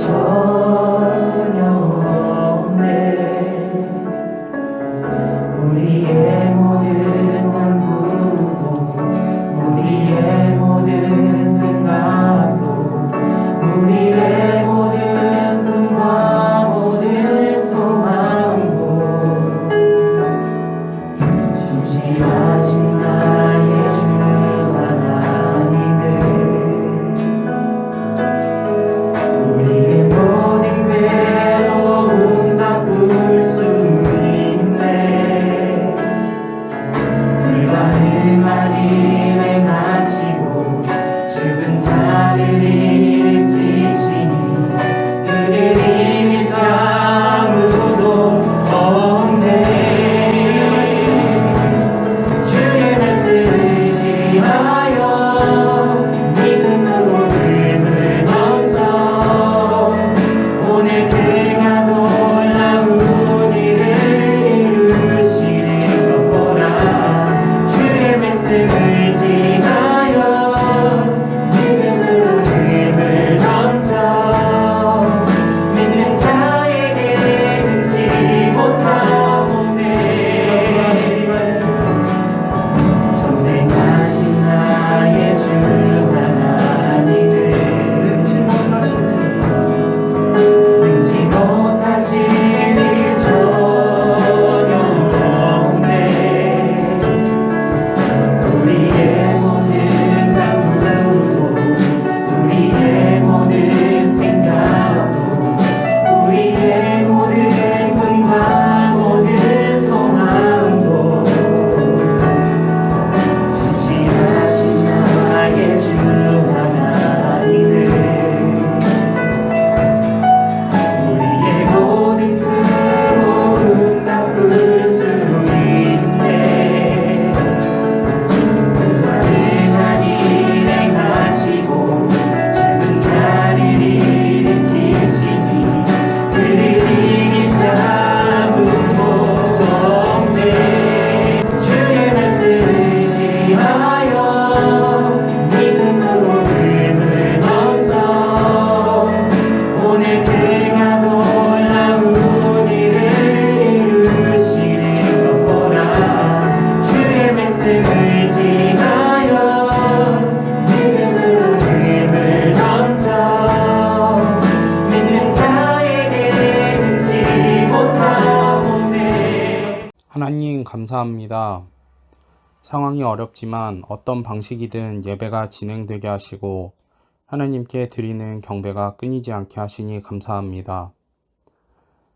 전혀 없네. 우리의 모든 탐구도, 우리의 모든 생각도, 우리의 모든 꿈과 모든 소망도 신실하신 나의 주 하나님은 우리의 모든 괴로움 바꿀 수 있네. 불가능한 일 행하시고 죽은 자를 일으키시니 그를 이길 자 아무도 없네. 주의 말씀 의지하여 믿음으로 금을 던져 오늘 그가 놀라운 일을 이루시는 것 보라. 주의 말씀 의지하여 믿음으로 금을 던져 믿는 자에게 능치 못함 없네. 전능하신 나의 주 하나님은 능치 못하신 일 전혀 없네. 우리의 모든 탐구도, 우리의 모든 생각도, 우리의 모든 꿈과 모든 소망도 신실하신 나의 주 하나님은 우리의 모든 괴로움 바꿀 수 있네. 불가능한 일 행하시고 죽은 자를 일으키시니 그를 이길 자 아무도 없네. 주의 말씀 의지하여 믿음으로 금을 던져 오늘 그가 놀라운 일을 이루시는 것 보라. 주의 말씀 의지하여 믿음으로 금을 던져 믿는 자에게 능치 못함 없네. 하나님 감사합니다. 상황이 어렵지만 어떤 방식이든 예배가 진행되게 하시고 하나님께 드리는 경배가 끊이지 않게 하시니 감사합니다.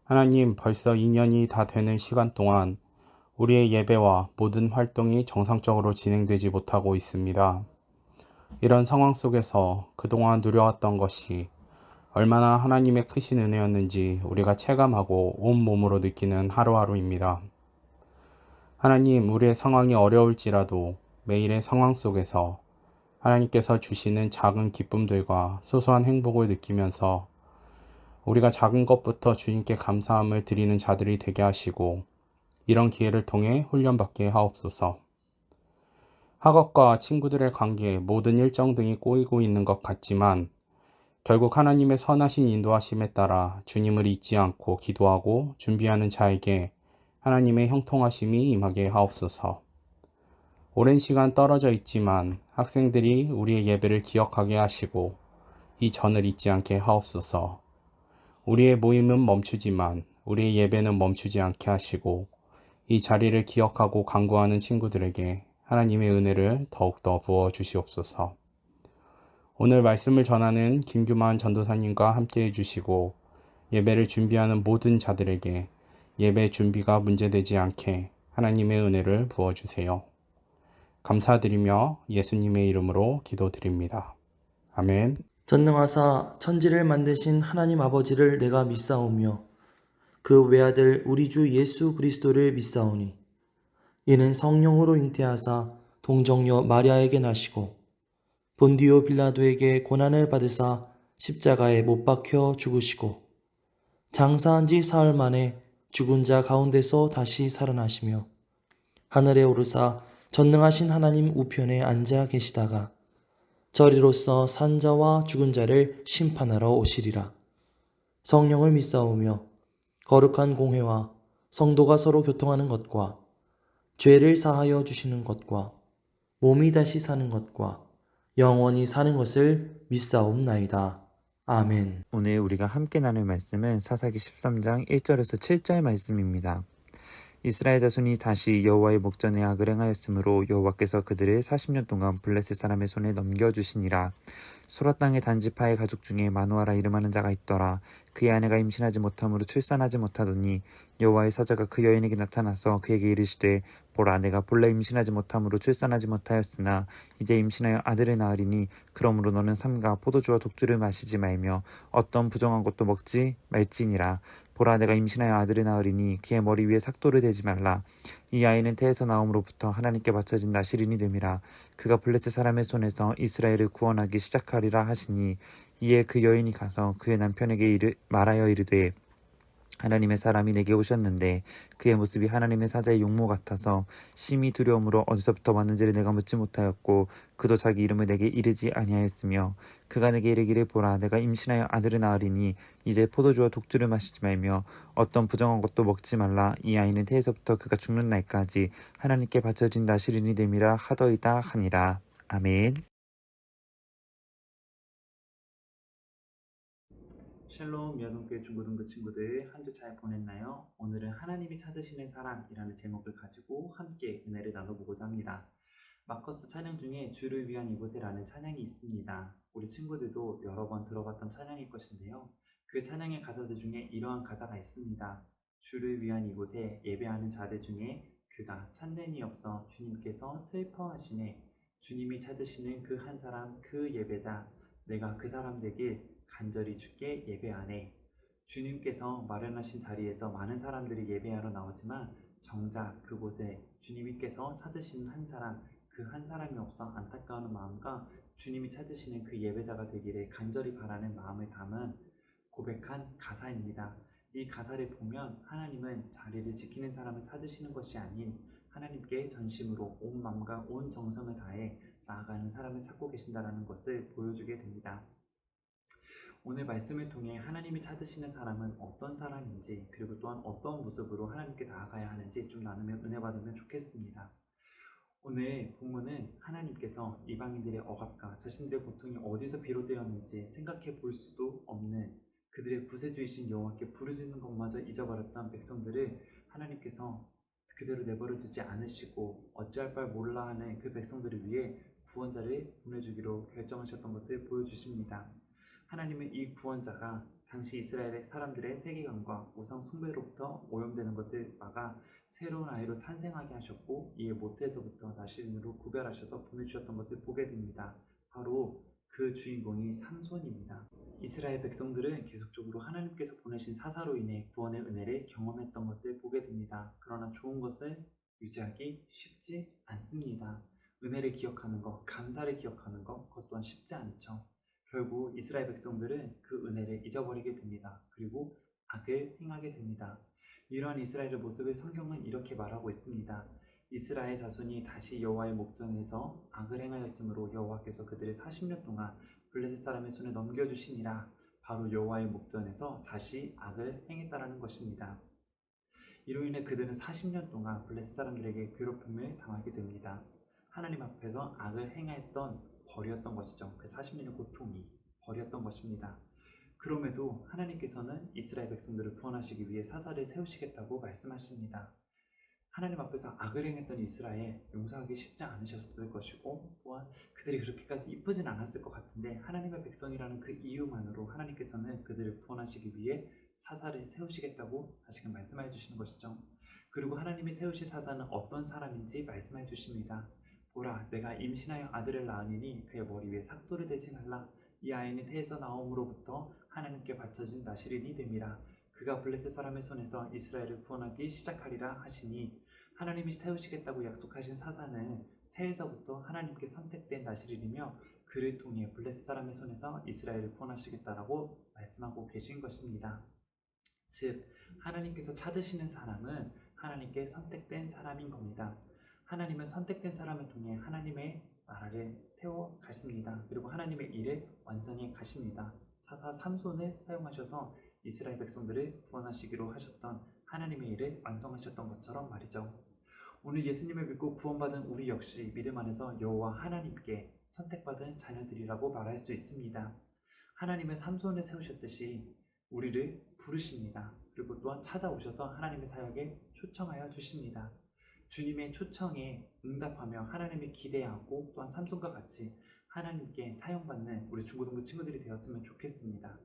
하나님, 벌써 2년이 다 되는 시간 동안 우리의 예배와 모든 활동이 정상적으로 진행되지 못하고 있습니다. 이런 상황 속에서 그동안 누려왔던 것이 얼마나 하나님의 크신 은혜였는지 우리가 체감하고 온몸으로 느끼는 하루하루입니다. 하나님, 우리의 상황이 어려울지라도 매일의 상황 속에서 하나님께서 주시는 작은 기쁨들과 소소한 행복을 느끼면서 우리가 작은 것부터 주님께 감사함을 드리는 자들이 되게 하시고 이런 기회를 통해 훈련받게 하옵소서. 학업과 친구들의 관계, 모든 일정 등이 꼬이고 있는 것 같지만 결국 하나님의 선하신 인도하심에 따라 주님을 잊지 않고 기도하고 준비하는 자에게 하나님의 형통하심이 임하게 하옵소서. 오랜 시간 떨어져 있지만 학생들이 우리의 예배를 기억하게 하시고 이 전을 잊지 않게 하옵소서. 우리의 모임은 멈추지만 우리의 예배는 멈추지 않게 하시고 이 자리를 기억하고 간구하는 친구들에게 하나님의 은혜를 더욱더 부어 주시옵소서. 오늘 말씀을 전하는 김규만 전도사님과 함께 해주시고 예배를 준비하는 모든 자들에게 예배 준비가 문제되지 않게 하나님의 은혜를 부어주세요. 감사드리며 예수님의 이름으로 기도드립니다. 아멘. 전능하사 천지를 만드신 하나님 아버지를 내가 믿사오며 그 외아들 우리 주 예수 그리스도를 믿사오니 이는 성령으로 잉태하사 동정녀 마리아에게 나시고 본디오 빌라도에게 고난을 받으사 십자가에 못 박혀 죽으시고 장사한 지 사흘 만에 죽은 자 가운데서 다시 살아나시며 하늘에 오르사 전능하신 하나님 우편에 앉아 계시다가 저리로서 산 자와 죽은 자를 심판하러 오시리라. 성령을 믿사오며 거룩한 공회와 성도가 서로 교통하는 것과 죄를 사하여 주시는 것과 몸이 다시 사는 것과 영원히 사는 것을 믿사옵나이다. 아멘. 오늘 우리가 함께 나눌 말씀은 사사기 13장 1절에서 7절 말씀입니다. 이스라엘 자손이 다시 여호와의 목전에 악을 행하였으므로 여호와께서 그들을 40년 동안 블레셋 사람의 손에 넘겨주시니라. 소라 땅의 단지파의 가족 중에 마누아라 이름하는 자가 있더라. 그의 아내가 임신하지 못함으로 출산하지 못하더니 여호와의 사자가 그 여인에게 나타나서 그에게 이르시되 보라, 내가 본래 임신하지 못함으로 출산하지 못하였으나 이제 임신하여 아들을 낳으리니 그러므로 너는 삼가 포도주와 독주를 마시지 말며 어떤 부정한 것도 먹지 말지니라. 보라, 내가 임신하여 아들을 낳으리니 그의 머리 위에 삭도를 대지 말라. 이 아이는 태에서 나옴으로부터 하나님께 바쳐진 나시린이 됨이라. 그가 블레셋 사람의 손에서 이스라엘을 구원하기 시작하리라 하시니 이에 그 여인이 가서 그의 남편에게 말하여 이르되 하나님의 사람이 내게 오셨는데 그의 모습이 하나님의 사자의 용모 같아서 심히 두려움으로 어디서부터 왔는지를 내가 묻지 못하였고 그도 자기 이름을 내게 이르지 아니하였으며 그가 내게 이르기를 보라, 내가 임신하여 아들을 낳으리니 이제 포도주와 독주를 마시지 말며 어떤 부정한 것도 먹지 말라. 이 아이는 태에서부터 그가 죽는 날까지 하나님께 바쳐진 나시린이 됨이라 하더이다 하니라. 아멘. 샬롬 여동교회 중고등부 친구들, 한 주 잘 보냈나요? 오늘은 하나님이 찾으시는 사람이라는 제목을 가지고 함께 은혜를 나눠보고자 합니다. 마커스 찬양 중에 주를 위한 이곳에라는 찬양이 있습니다. 우리 친구들도 여러 번 들어봤던 찬양일 것인데요. 그 찬양의 가사들 중에 이러한 가사가 있습니다. 주를 위한 이곳에 예배하는 자들 중에 그가 참된이 없어 주님께서 슬퍼하시네. 주님이 찾으시는 그 한 사람, 그 예배자, 내가 그 사람 되길 간절히 주께 예배하네. 주님께서 마련하신 자리에서 많은 사람들이 예배하러 나오지만 정작 그곳에 주님께서 찾으시는 한 사람, 그 한 사람이 없어 안타까운 마음과 주님이 찾으시는 그 예배자가 되기를 간절히 바라는 마음을 담은 고백한 가사입니다. 이 가사를 보면 하나님은 자리를 지키는 사람을 찾으시는 것이 아닌 하나님께 전심으로 온 마음과 온 정성을 다해 나아가는 사람을 찾고 계신다는 것을 보여주게 됩니다. 오늘 말씀을 통해 하나님이 찾으시는 사람은 어떤 사람인지, 그리고 또한 어떤 모습으로 하나님께 나아가야 하는지 좀 나누면 은혜 받으면 좋겠습니다. 오늘 본문은 하나님께서 이방인들의 억압과 자신들의 고통이 어디서 비롯되었는지 생각해 볼 수도 없는 그들의 구세주이신 여호와께 부르짖는 것마저 잊어버렸던 백성들을 하나님께서 그대로 내버려 두지 않으시고 어찌할 바를 몰라 하는 그 백성들을 위해 구원자를 보내주기로 결정하셨던 것을 보여주십니다. 하나님은 이 구원자가 당시 이스라엘의 사람들의 세계관과 우상 숭배로부터 오염되는 것을 막아 새로운 아이로 탄생하게 하셨고 이에 모태에서부터 나시린으로 구별하셔서 보내주셨던 것을 보게 됩니다. 바로 그 주인공이 삼손입니다. 이스라엘 백성들은 계속적으로 하나님께서 보내신 사사로 인해 구원의 은혜를 경험했던 것을 보게 됩니다. 그러나 좋은 것을 유지하기 쉽지 않습니다. 은혜를 기억하는 것, 감사를 기억하는 것, 그것 또한 쉽지 않죠. 결국 이스라엘 백성들은 그 은혜를 잊어버리게 됩니다. 그리고 악을 행하게 됩니다. 이러한 이스라엘의 모습을 성경은 이렇게 말하고 있습니다. 이스라엘 자손이 다시 여호와의 목전에서 악을 행하였으므로 여호와께서 그들을 40년 동안 블레셋 사람의 손에 넘겨주시니라. 바로 여호와의 목전에서 다시 악을 행했다라는 것입니다. 이로 인해 그들은 40년 동안 블레셋 사람들에게 괴롭힘을 당하게 됩니다. 하나님 앞에서 악을 행했던 벌이었던 것이죠. 그 40년의 고통이 벌이었던 것입니다. 그럼에도 하나님께서는 이스라엘 백성들을 구원하시기 위해 사사를 세우시겠다고 말씀하십니다. 하나님 앞에서 악을 행했던 이스라엘 용서하기 쉽지 않으셨을 것이고 또한 그들이 그렇게까지 이쁘진 않았을 것 같은데 하나님의 백성이라는 그 이유만으로 하나님께서는 그들을 구원하시기 위해 사사를 세우시겠다고 다시금 말씀해 주시는 것이죠. 그리고 하나님이 세우실 사사는 어떤 사람인지 말씀해 주십니다. 보라, 내가 임신하여 아들을 낳으니 그의 머리 위에 삭도를 대지 말라. 이 아이는 태에서 나옴으로부터 하나님께 바쳐진 나시린이 됨이라. 그가 블레셋 사람의 손에서 이스라엘을 구원하기 시작하리라 하시니 하나님이 세우시겠다고 약속하신 사사는 태에서부터 하나님께 선택된 나시린이며 그를 통해 블레셋 사람의 손에서 이스라엘을 구원하시겠다라고 말씀하고 계신 것입니다. 즉 하나님께서 찾으시는 사람은 하나님께 선택된 사람인 겁니다. 하나님은 선택된 사람을 통해 하나님의 나라를 세워 가십니다. 그리고 하나님의 일을 완전히 가십니다. 사사 삼손을 사용하셔서 이스라엘 백성들을 구원하시기로 하셨던 하나님의 일을 완성하셨던 것처럼 말이죠. 오늘 예수님을 믿고 구원받은 우리 역시 믿음 안에서 여호와 하나님께 선택받은 자녀들이라고 말할 수 있습니다. 하나님은 삼손을 세우셨듯이 우리를 부르십니다. 그리고 또한 찾아오셔서 하나님의 사역에 초청하여 주십니다. 주님의 초청에 응답하며 하나님을 기대하고 또한 삼손과 같이 하나님께 사용받는 우리 중고등부 친구들이 되었으면 좋겠습니다.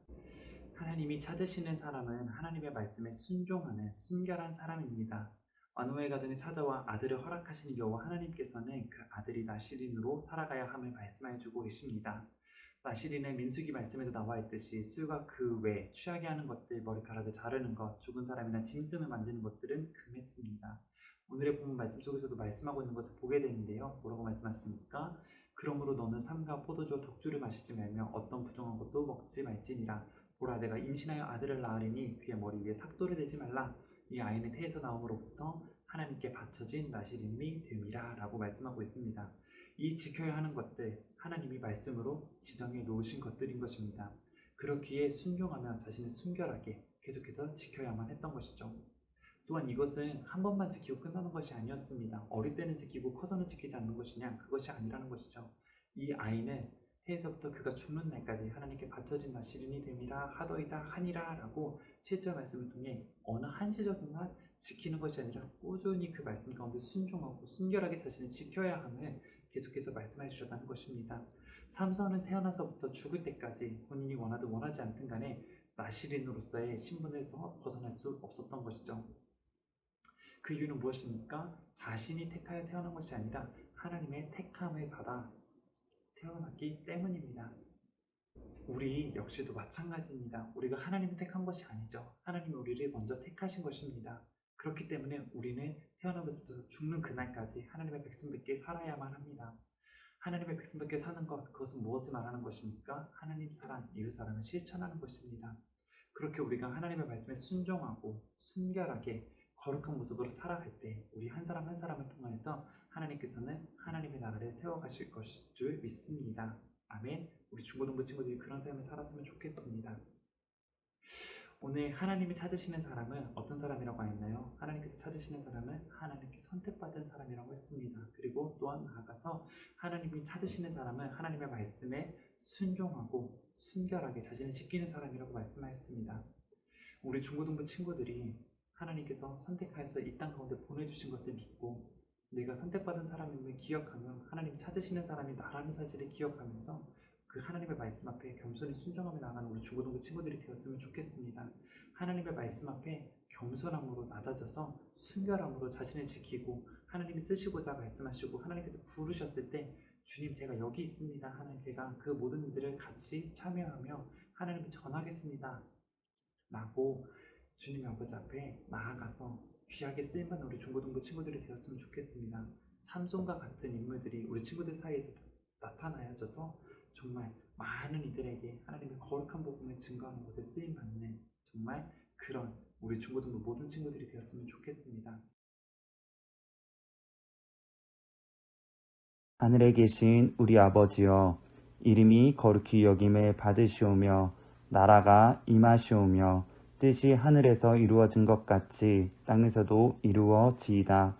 하나님이 찾으시는 사람은 하나님의 말씀에 순종하는 순결한 사람입니다. 완호의 가정에 찾아와 아들을 허락하시는 여호와 하나님께서는 그 아들이 나시린으로 살아가야 함을 말씀하여 주고 계십니다. 나시린은 민수기 말씀에도 나와 있듯이 술과 그 외 취하게 하는 것들, 머리카락을 자르는 것, 죽은 사람이나 짐승을 만지는 것들은 금했습니다. 오늘의 본문 말씀 속에서도 말씀하고 있는 것을 보게 되는데요. 뭐라고 말씀하십니까? 그러므로 너는 삼가 포도주와 독주를 마시지 말며 어떤 부정한 것도 먹지 말지니라. 보라, 내가 임신하여 아들을 낳으리니 그의 머리 위에 삭도를 대지 말라. 이 아이는 태에서 나옴으로부터 하나님께 바쳐진 나시림이 됨이라 라고 말씀하고 있습니다. 이 지켜야 하는 것들, 하나님이 말씀으로 지정해 놓으신 것들인 것입니다. 그렇기에 순종하며 자신을 순결하게 계속해서 지켜야만 했던 것이죠. 또한 이것은 한 번만 지키고 끝나는 것이 아니었습니다. 어릴 때는 지키고 커서는 지키지 않는 것이냐? 그것이 아니라는 것이죠. 이 아이는 태에서부터 그가 죽는 날까지 하나님께 바쳐진 나시린이 됨이라 하더이다 하니라 라고 7절 말씀을 통해 어느 한시적인만 지키는 것이 아니라 꾸준히 그 말씀 가운데 순종하고 순결하게 자신을 지켜야 함을 계속해서 말씀해 주셨다는 것입니다. 삼손은 태어나서부터 죽을 때까지 본인이 원하든 원하지 않든 간에 나시린으로서의 신분에서 벗어날 수 없었던 것이죠. 그 이유는 무엇입니까? 자신이 택하여 태어난 것이 아니라 하나님의 택함을 받아 태어났기 때문입니다. 우리 역시도 마찬가지입니다. 우리가 하나님이 택한 것이 아니죠. 하나님이 우리를 먼저 택하신 것입니다. 그렇기 때문에 우리는 태어나면서부터 죽는 그날까지 하나님의 백성답게 살아야만 합니다. 하나님의 백성답게 사는 것, 그것은 무엇을 말하는 것입니까? 하나님 사랑, 이웃 사랑을 실천하는 것입니다. 그렇게 우리가 하나님의 말씀에 순종하고 순결하게 거룩한 모습으로 살아갈 때 우리 한 사람 한 사람을 통해서 하나님께서는 하나님의 나라를 세워가실 것일 줄 믿습니다. 아멘. 우리 중고등부 친구들이 그런 삶을 살았으면 좋겠습니다. 오늘 하나님이 찾으시는 사람은 어떤 사람이라고 하였나요? 하나님께서 찾으시는 사람은 하나님께 선택받은 사람이라고 했습니다. 그리고 또한 나아가서 하나님이 찾으시는 사람은 하나님의 말씀에 순종하고 순결하게 자신을 지키는 사람이라고 말씀하였습니다. 우리 중고등부 친구들이 하나님께서 선택하여서 이 땅 가운데 보내주신 것을 믿고 내가 선택받은 사람임을 기억하며 하나님 찾으시는 사람이 나라는 사실을 기억하면서 그 하나님의 말씀 앞에 겸손히 순종하며 나가는 우리 중고등부 친구들이 되었으면 좋겠습니다. 하나님의 말씀 앞에 겸손함으로 낮아져서 순결함으로 자신을 지키고 하나님이 쓰시고자 말씀하시고 하나님께서 부르셨을 때 주님 제가 여기 있습니다. 하나님 제가 그 모든 일들을 같이 참여하며 하나님께 전하겠습니다. 라고 주님의 아버지 앞에 나아가서 귀하게 쓰임받는 우리 중고등부 친구들이 되었으면 좋겠습니다. 삼손과 같은 인물들이 우리 친구들 사이에서 나타나여져서 정말 많은 이들에게 하나님의 거룩한 복음을 증거하는 곳에 쓰임받는 정말 그런 우리 중고등부 모든 친구들이 되었으면 좋겠습니다. 하늘에 계신 우리 아버지여, 이름이 거룩히 여김을 받으시오며 나라가 임하시오며 뜻이 하늘에서 이루어진 것 같이 땅에서도 이루어지이다.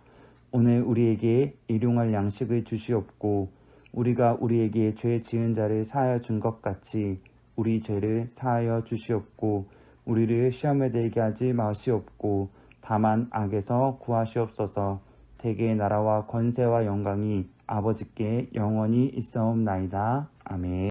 오늘 우리에게 일용할 양식을 주시옵고 우리가 우리에게 죄 지은 자를 사하여 준 것 같이 우리 죄를 사하여 주시옵고 우리를 시험에 들게 하지 마시옵고 다만 악에서 구하시옵소서. 대개의 나라와 권세와 영광이 아버지께 영원히 있사옵나이다. 아멘.